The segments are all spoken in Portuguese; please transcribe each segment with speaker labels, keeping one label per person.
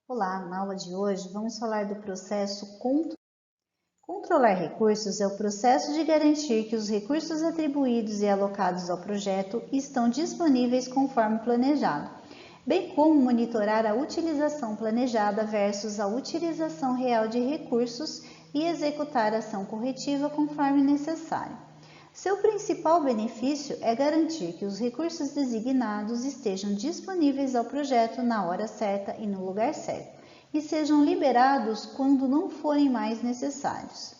Speaker 1: Olá, na aula de hoje vamos falar do processo Controlar recursos é o processo de garantir que os recursos atribuídos e alocados ao projeto estão disponíveis conforme planejado, bem como monitorar a utilização planejada versus a utilização real de recursos e executar ação corretiva conforme necessário. Seu principal benefício é garantir que os recursos designados estejam disponíveis ao projeto na hora certa e no lugar certo, e sejam liberados quando não forem mais necessários.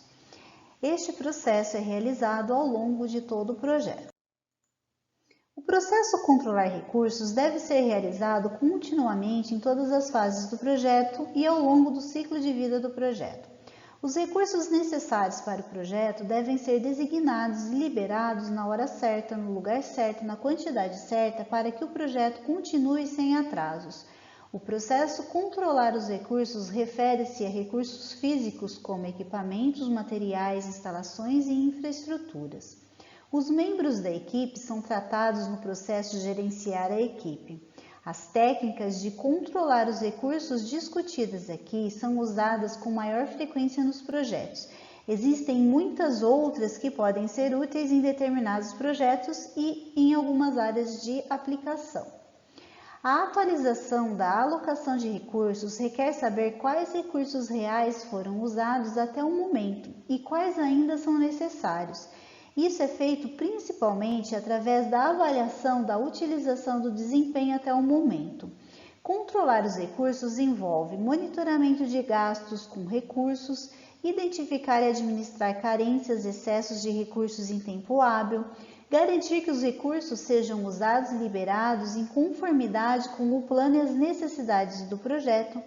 Speaker 1: Este processo é realizado ao longo de todo o projeto. O processo Controlar recursos deve ser realizado continuamente em todas as fases do projeto e ao longo do ciclo de vida do projeto. Os recursos necessários para o projeto devem ser designados e liberados na hora certa, no lugar certo, na quantidade certa, para que o projeto continue sem atrasos. O processo Controlar os recursos refere-se a recursos físicos, como equipamentos, materiais, instalações e infraestruturas. Os membros da equipe são tratados no processo de gerenciar a equipe. As técnicas de controlar os recursos discutidas aqui são usadas com maior frequência nos projetos. Existem muitas outras que podem ser úteis em determinados projetos e em algumas áreas de aplicação. A atualização da alocação de recursos requer saber quais recursos reais foram usados até o momento e quais ainda são necessários. Isso é feito principalmente através da avaliação da utilização do desempenho até o momento. Controlar os recursos envolve monitoramento de gastos com recursos, identificar e administrar carências, excessos de recursos em tempo hábil, garantir que os recursos sejam usados e liberados em conformidade com o plano e as necessidades do projeto,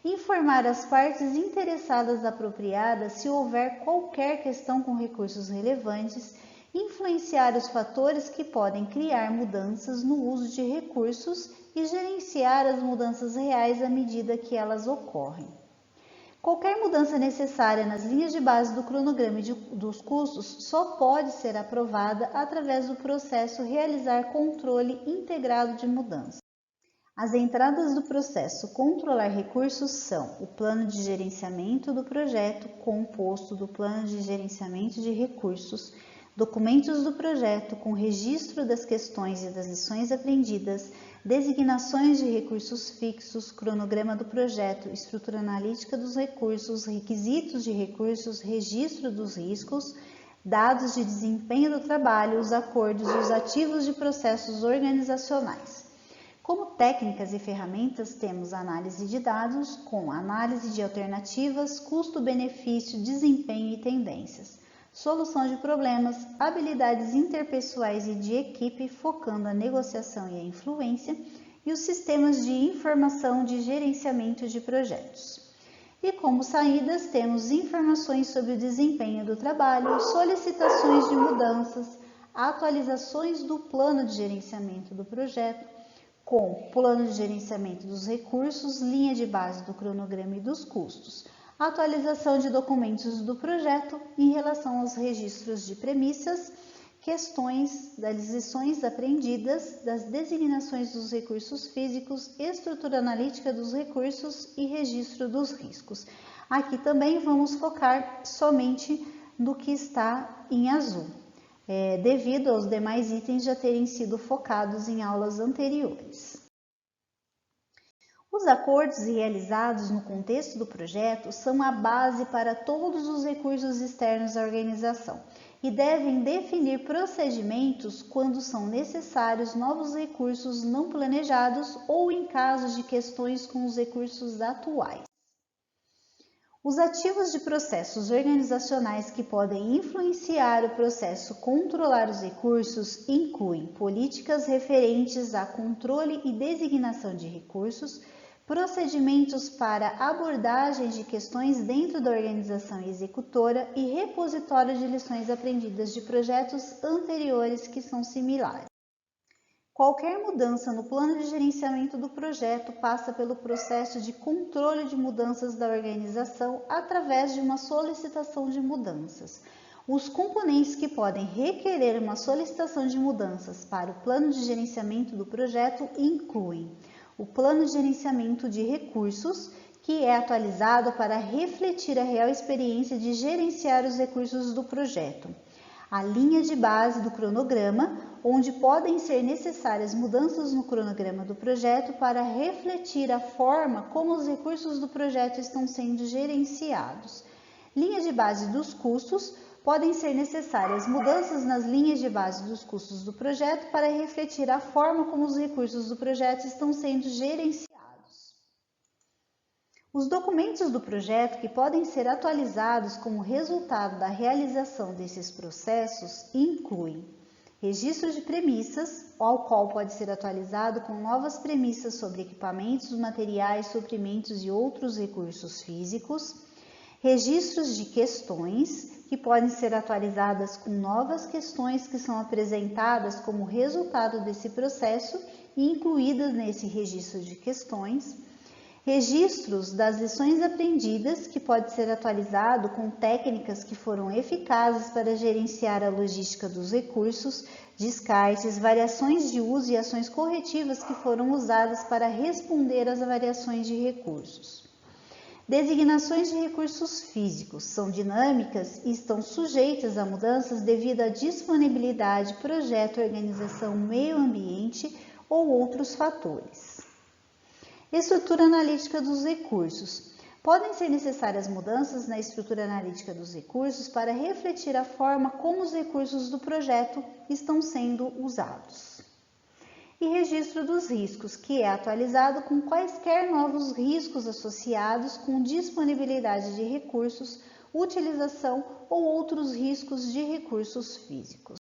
Speaker 1: informar as partes interessadas apropriadas se houver qualquer questão com recursos relevantes, influenciar os fatores que podem criar mudanças no uso de recursos e gerenciar as mudanças reais à medida que elas ocorrem. Qualquer mudança necessária nas linhas de base do cronograma dos custos só pode ser aprovada através do processo Realizar Controle Integrado de Mudança. As entradas do processo Controlar recursos são o plano de gerenciamento do projeto, composto do plano de gerenciamento de recursos, documentos do projeto com registro das questões e das lições aprendidas, designações de recursos fixos, cronograma do projeto, estrutura analítica dos recursos, requisitos de recursos, registro dos riscos, dados de desempenho do trabalho, os acordos e os ativos de processos organizacionais. Como técnicas e ferramentas, temos análise de dados com análise de alternativas, custo-benefício, desempenho e tendências, solução de problemas, habilidades interpessoais e de equipe, focando a negociação e a influência, e os sistemas de informação de gerenciamento de projetos. E como saídas, temos informações sobre o desempenho do trabalho, solicitações de mudanças, atualizações do plano de gerenciamento do projeto, com plano de gerenciamento dos recursos, linha de base do cronograma e dos custos, atualização de documentos do projeto em relação aos registros de premissas, questões das lições aprendidas, das designações dos recursos físicos, estrutura analítica dos recursos e registro dos riscos. Aqui também vamos focar somente no que está em azul, devido aos demais itens já terem sido focados em aulas anteriores. Os acordos realizados no contexto do projeto são a base para todos os recursos externos à organização e devem definir procedimentos quando são necessários novos recursos não planejados ou em casos de questões com os recursos atuais. Os ativos de processos organizacionais que podem influenciar o processo Controlar os recursos incluem políticas referentes a controle e designação de recursos, procedimentos para abordagem de questões dentro da organização executora e repositório de lições aprendidas de projetos anteriores que são similares. Qualquer mudança no plano de gerenciamento do projeto passa pelo processo de controle de mudanças da organização através de uma solicitação de mudanças. Os componentes que podem requerer uma solicitação de mudanças para o plano de gerenciamento do projeto incluem o Plano de Gerenciamento de Recursos, que é atualizado para refletir a real experiência de gerenciar os recursos do projeto. A linha de base do cronograma, onde podem ser necessárias mudanças no cronograma do projeto para refletir a forma como os recursos do projeto estão sendo gerenciados. Linha de base dos custos, podem ser necessárias mudanças nas linhas de base dos custos do projeto para refletir a forma como os recursos do projeto estão sendo gerenciados. Os documentos do projeto que podem ser atualizados como resultado da realização desses processos incluem registro de premissas, ao qual pode ser atualizado com novas premissas sobre equipamentos, materiais, suprimentos e outros recursos físicos, registros de questões, que podem ser atualizadas com novas questões que são apresentadas como resultado desse processo e incluídas nesse registro de questões, registros das lições aprendidas, que pode ser atualizado com técnicas que foram eficazes para gerenciar a logística dos recursos, descartes, variações de uso e ações corretivas que foram usadas para responder às variações de recursos. Designações de recursos físicos são dinâmicas e estão sujeitas a mudanças devido à disponibilidade, projeto, organização, meio ambiente ou outros fatores. Estrutura analítica dos recursos. Podem ser necessárias mudanças na estrutura analítica dos recursos para refletir a forma como os recursos do projeto estão sendo usados. E registro dos riscos, que é atualizado com quaisquer novos riscos associados com disponibilidade de recursos, utilização ou outros riscos de recursos físicos.